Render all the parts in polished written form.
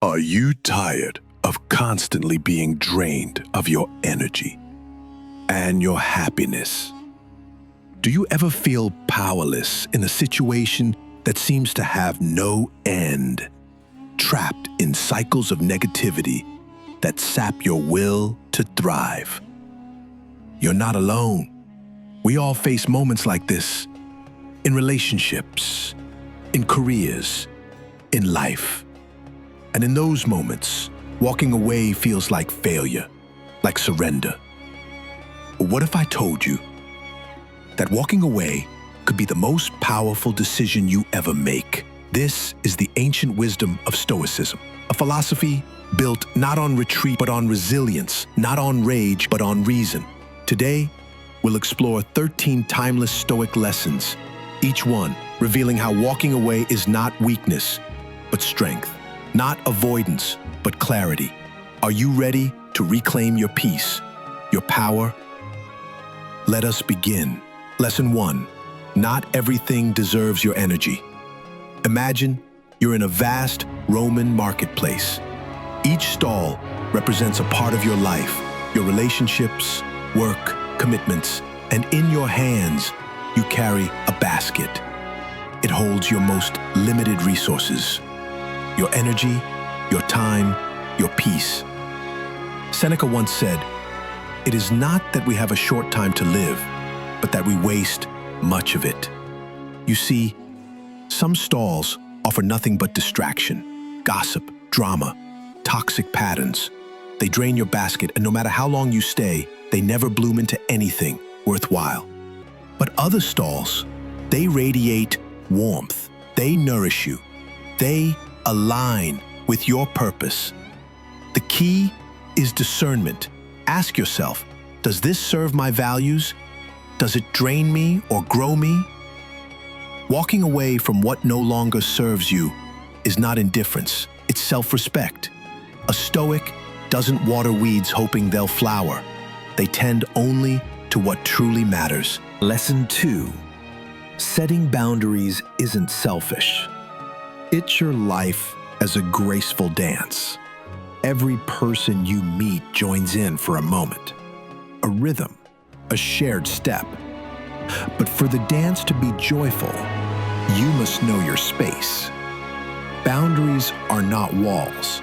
Are you tired of constantly being drained of your energy and your happiness? Do you ever feel powerless in a situation that seems to have no end, trapped in cycles of negativity that sap your will to thrive? You're not alone. We all face moments like this in relationships, in careers, in life. And in those moments, walking away feels like failure, like surrender. But what if I told you that walking away could be the most powerful decision you ever make? This is the ancient wisdom of Stoicism, a philosophy built not on retreat but on resilience, not on rage but on reason. Today, we'll explore 13 timeless Stoic lessons, each one revealing how walking away is not weakness, but strength, not avoidance, but clarity. Are you ready to reclaim your peace, your power? Let us begin. Lesson 1. Not everything deserves your energy. Imagine you're in a vast Roman marketplace. Each stall represents a part of your life, your relationships, work, commitments, and in your hands, you carry a basket. It holds your most limited resources, your energy, your time, your peace. Seneca once said, "It is not that we have a short time to live, but that we waste much of it." You see, some stalls offer nothing but distraction, gossip, drama, toxic patterns. They drain your basket, and no matter how long you stay, they never bloom into anything worthwhile. But other stalls, they radiate warmth. They nourish you. They align with your purpose. The key is discernment. Ask yourself, does this serve my values? Does it drain me or grow me? Walking away from what no longer serves you is not indifference, it's self-respect. A Stoic doesn't water weeds hoping they'll flower. They tend only to what truly matters. Lesson 2. Setting boundaries isn't selfish. It's your life as a graceful dance. Every person you meet joins in for a moment, a rhythm, a shared step. But for the dance to be joyful, you must know your space. Boundaries are not walls.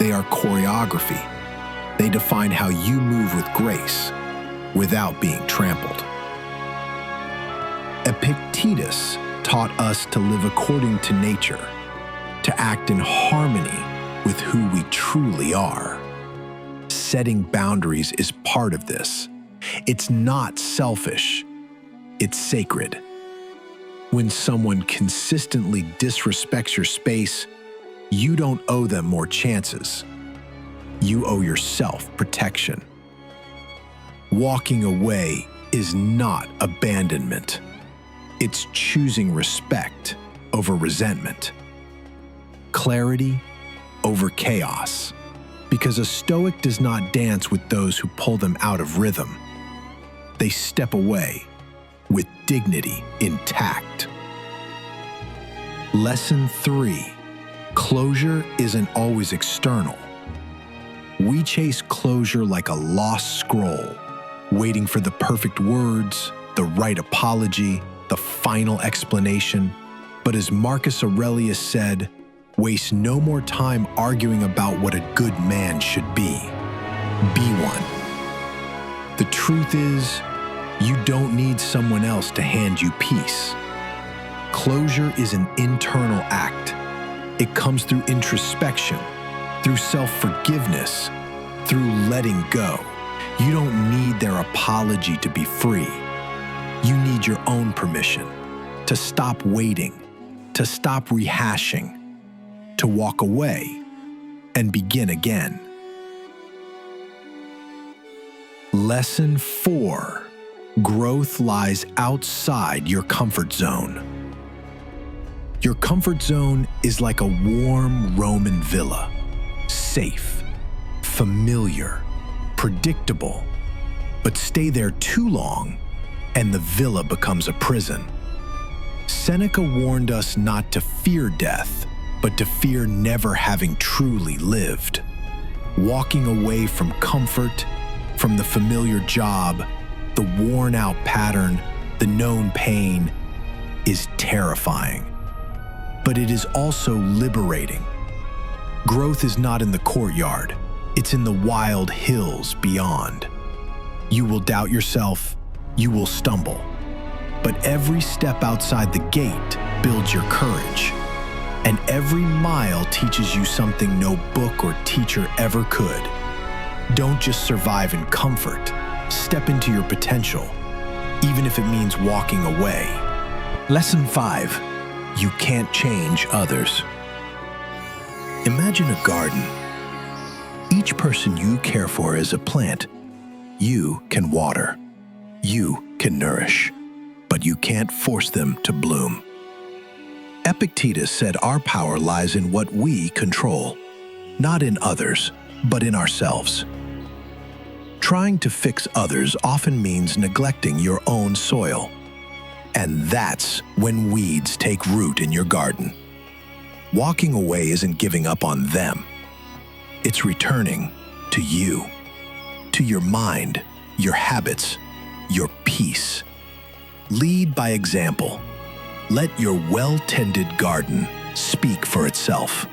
They are choreography. They define how you move with grace without being trampled. Epictetus taught us to live according to nature, to act in harmony with who we truly are. Setting boundaries is part of this. It's not selfish, it's sacred. When someone consistently disrespects your space, you don't owe them more chances. You owe yourself protection. Walking away is not abandonment. It's choosing respect over resentment, clarity over chaos. Because a Stoic does not dance with those who pull them out of rhythm. They step away with dignity intact. Lesson 3. Closure isn't always external. We chase closure like a lost scroll, waiting for the perfect words, the right apology, the final explanation. But as Marcus Aurelius said, waste no more time arguing about what a good man should be. Be one. The truth is, you don't need someone else to hand you peace. Closure is an internal act. It comes through introspection, through self-forgiveness, through letting go. You don't need their apology to be free. You need your own permission to stop waiting, to stop rehashing, to walk away and begin again. Lesson 4. Growth lies outside your comfort zone. Your comfort zone is like a warm Roman villa, safe, familiar, predictable. But stay there too long, and the villa becomes a prison. Seneca warned us not to fear death, but to fear never having truly lived. Walking away from comfort, from the familiar job, the worn-out pattern, the known pain, is terrifying. But it is also liberating. Growth is not in the courtyard, it's in the wild hills beyond. You will doubt yourself, you will stumble. But every step outside the gate builds your courage. And every mile teaches you something no book or teacher ever could. Don't just survive in comfort. Step into your potential, even if it means walking away. Lesson 5. You can't change others. Imagine a garden. Each person you care for is a plant. You can water. You can nourish. But you can't force them to bloom. Epictetus said our power lies in what we control, not in others, but in ourselves. Trying to fix others often means neglecting your own soil. And that's when weeds take root in your garden. Walking away isn't giving up on them. It's returning to you, to your mind, your habits, your peace. Lead by example. Let your well-tended garden speak for itself.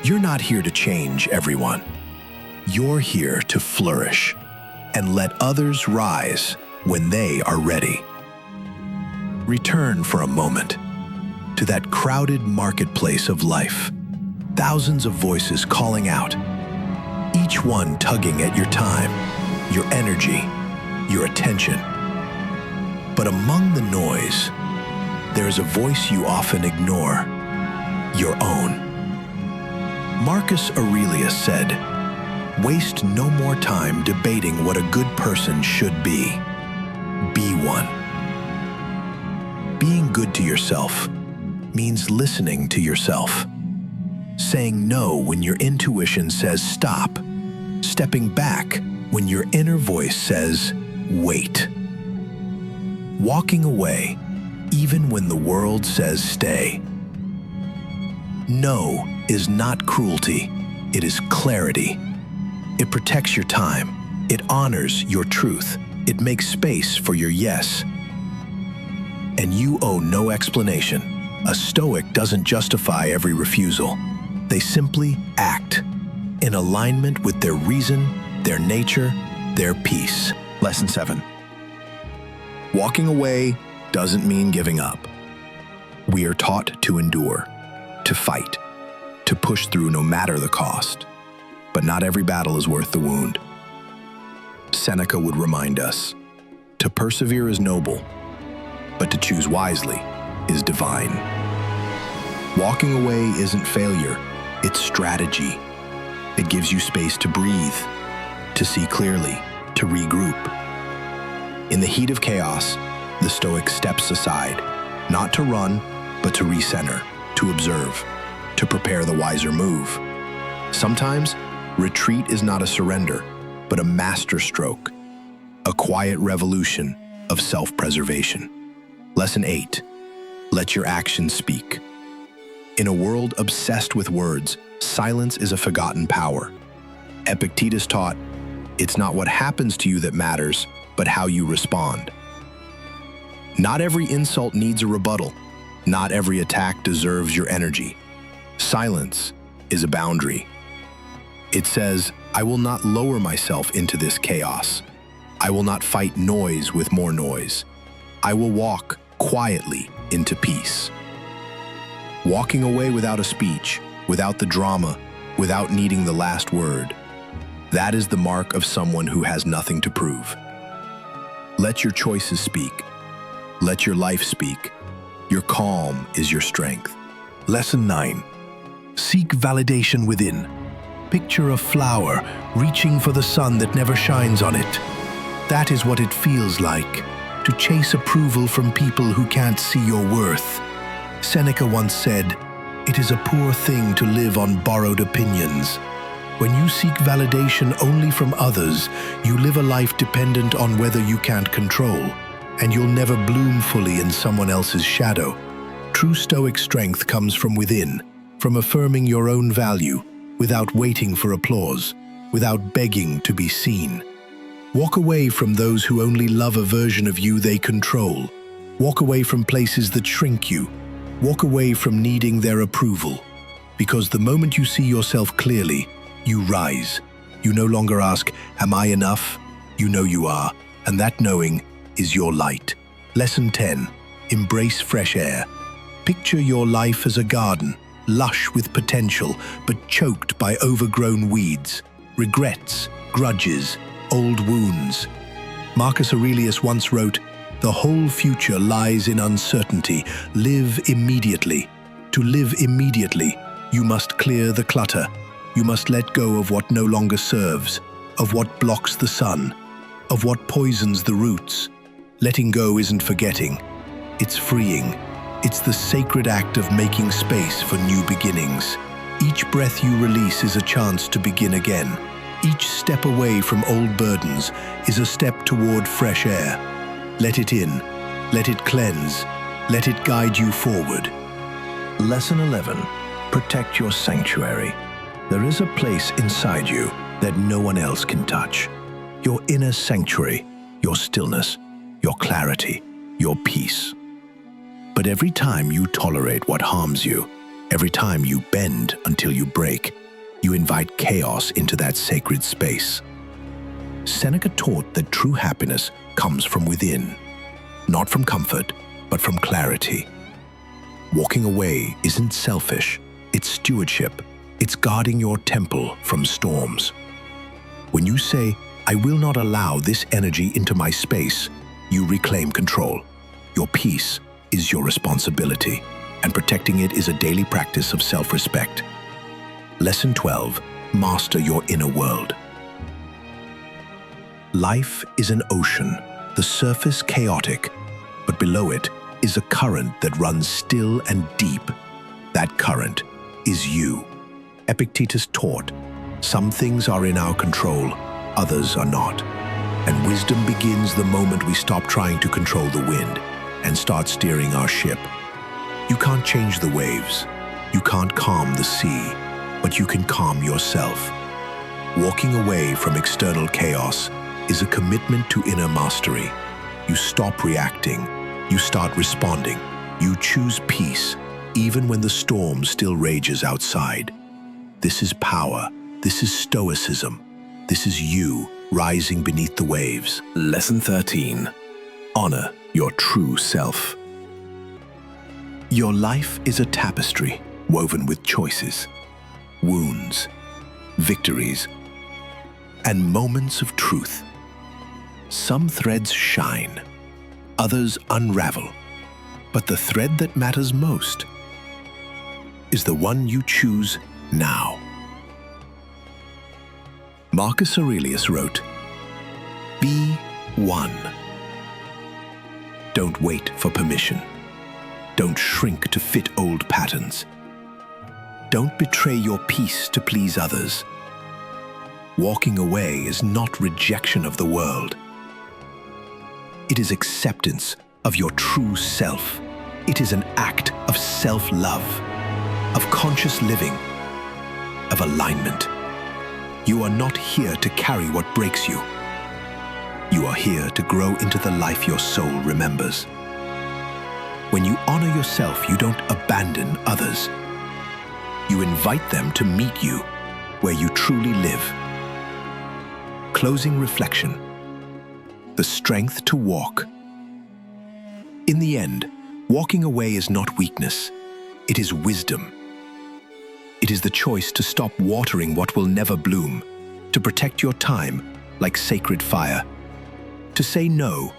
You're not here to change everyone. You're here to flourish and let others rise when they are ready. Return for a moment to that crowded marketplace of life. Thousands of voices calling out, each one tugging at your time, your energy, your attention. But among the noise, there is a voice you often ignore, your own. Marcus Aurelius said, "Waste no more time debating what a good person should be. Be one." Being good to yourself means listening to yourself, saying no when your intuition says stop, stepping back when your inner voice says wait. Walking away even when the world says stay. No is not cruelty, it is clarity. It protects your time, it honors your truth, it makes space for your yes. And you owe no explanation. A Stoic doesn't justify every refusal. They simply act in alignment with their reason, their nature, their peace. Lesson 7. Walking away doesn't mean giving up. We are taught to endure, to fight, to push through no matter the cost. But not every battle is worth the wound. Seneca would remind us, to persevere is noble, but to choose wisely is divine. Walking away isn't failure, it's strategy. It gives you space to breathe, to see clearly, to regroup. In the heat of chaos, the Stoic steps aside, not to run, but to recenter, to observe, to prepare the wiser move. Sometimes, retreat is not a surrender, but a masterstroke, a quiet revolution of self-preservation. Lesson 8. Let your actions speak. In a world obsessed with words, silence is a forgotten power. Epictetus taught, it's not what happens to you that matters, but how you respond. Not every insult needs a rebuttal. Not every attack deserves your energy. Silence is a boundary. It says, I will not lower myself into this chaos. I will not fight noise with more noise. I will walk quietly into peace. Walking away without a speech, without the drama, without needing the last word. That is the mark of someone who has nothing to prove. Let your choices speak. Let your life speak. Your calm is your strength. Lesson 9. Seek validation within. Picture a flower reaching for the sun that never shines on it. That is what it feels like, to chase approval from people who can't see your worth. Seneca once said, "It is a poor thing to live on borrowed opinions." When you seek validation only from others, you live a life dependent on whether you can't control, and you'll never bloom fully in someone else's shadow. True Stoic strength comes from within, from affirming your own value without waiting for applause, without begging to be seen. Walk away from those who only love a version of you they control. Walk away from places that shrink you. Walk away from needing their approval. Because the moment you see yourself clearly, you rise. You no longer ask, "Am I enough?" You know you are, and that knowing is your light. Lesson 10. Embrace fresh air. Picture your life as a garden, lush with potential, but choked by overgrown weeds, regrets, grudges, old wounds. Marcus Aurelius once wrote, "The whole future lies in uncertainty. Live immediately." To live immediately, you must clear the clutter. You must let go of what no longer serves, of what blocks the sun, of what poisons the roots. Letting go isn't forgetting. It's freeing. It's the sacred act of making space for new beginnings. Each breath you release is a chance to begin again. Each step away from old burdens is a step toward fresh air. Let it in. Let it cleanse. Let it guide you forward. Lesson 11. Protect your sanctuary. There is a place inside you that no one else can touch. Your inner sanctuary, your stillness, your clarity, your peace. But every time you tolerate what harms you, every time you bend until you break, you invite chaos into that sacred space. Seneca taught that true happiness comes from within, not from comfort, but from clarity. Walking away isn't selfish, it's stewardship. It's guarding your temple from storms. When you say, "I will not allow this energy into my space," you reclaim control. Your peace is your responsibility, and protecting it is a daily practice of self-respect. Lesson 12. Master your inner world. Life is an ocean, the surface chaotic, but below it is a current that runs still and deep. That current is you. Epictetus taught, "Some things are in our control, others are not." And wisdom begins the moment we stop trying to control the wind and start steering our ship. You can't change the waves, you can't calm the sea, but you can calm yourself. Walking away from external chaos is a commitment to inner mastery. You stop reacting, you start responding, you choose peace, even when the storm still rages outside. This is power, this is Stoicism, this is you rising beneath the waves. Lesson 13. Honor your true self. Your life is a tapestry woven with choices, wounds, victories, and moments of truth. Some threads shine, others unravel, but the thread that matters most is the one you choose now. Marcus Aurelius wrote, "Be one." Don't wait for permission. Don't shrink to fit old patterns. Don't betray your peace to please others. Walking away is not rejection of the world. It is acceptance of your true self. It is an act of self-love, of conscious living, of alignment. You are not here to carry what breaks you. You are here to grow into the life your soul remembers. When you honor yourself, you don't abandon others. You invite them to meet you where you truly live. Closing reflection. The strength to walk. In the end, walking away is not weakness. It is wisdom. It is the choice to stop watering what will never bloom, to protect your time like sacred fire, to say no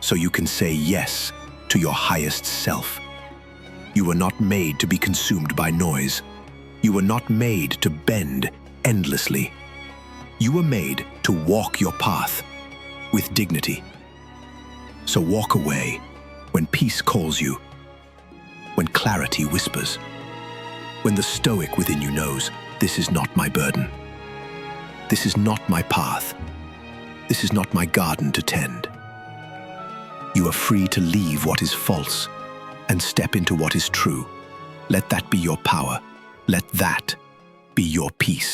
so you can say yes to your highest self. You were not made to be consumed by noise. You were not made to bend endlessly. You were made to walk your path with dignity. So walk away when peace calls you, when clarity whispers, when the Stoic within you knows, this is not my burden. This is not my path. This is not my garden to tend. You are free to leave what is false and step into what is true. Let that be your power. Let that be your peace.